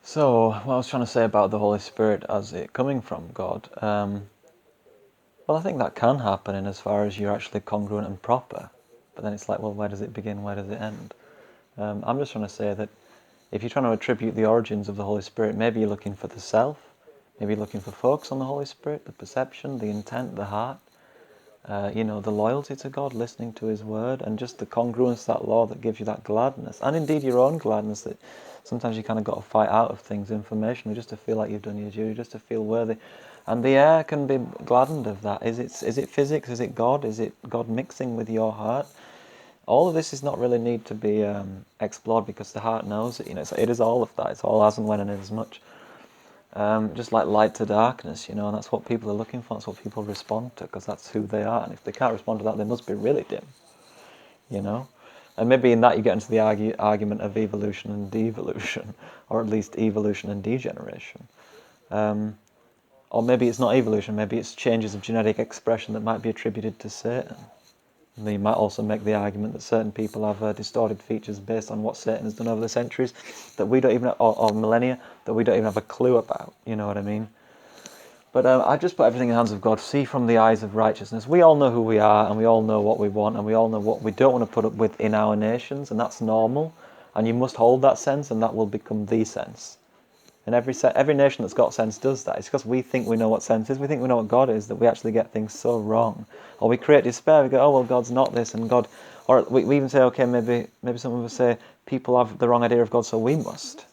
So, what I was trying to say about the Holy Spirit as it coming from God, well, I think that can happen in as far as you're actually congruent and proper. But then it's like, well, where does it begin? Where does it end? I'm just trying to say that if you're trying to attribute the origins of the Holy Spirit, maybe you're looking for the self, maybe you're looking for focus on the Holy Spirit, the perception, the intent, the heart, the loyalty to God, listening to His Word, and just the congruence, that law that gives you that gladness, and indeed your own gladness that sometimes you kind of got to fight out of things informationally just to feel like you've done your duty, just to feel worthy. And the air can be gladdened of that. Is it physics? Is it God? Is it God mixing with your heart? All of this is not really need to be explored because the heart knows it. It is all of that. It's all as and when and as much. Just like light to darkness, and that's what people are looking for. That's what people respond to, because that's who they are. And if they can't respond to that, they must be really dim, you know. And maybe in that you get into the argument of evolution and devolution, or at least evolution and degeneration. Or maybe it's not evolution, maybe it's changes of genetic expression that might be attributed to Satan. And you might also make the argument that certain people have distorted features based on what Satan has done over the centuries, that we don't even, or millennia, that we don't even have a clue about. You know what I mean? But I just put everything in the hands of God. See from the eyes of righteousness. We all know who we are, and we all know what we want, and we all know what we don't want to put up with in our nations, and that's normal. And you must hold that sense, and that will become the sense. And every nation that's got sense does that. It's because we think we know what sense is, we think we know what God is, that we actually get things so wrong. Or we create despair, we go, oh, well, God's not this, and God... Or we even say, okay, maybe some of us say, people have the wrong idea of God, so we must.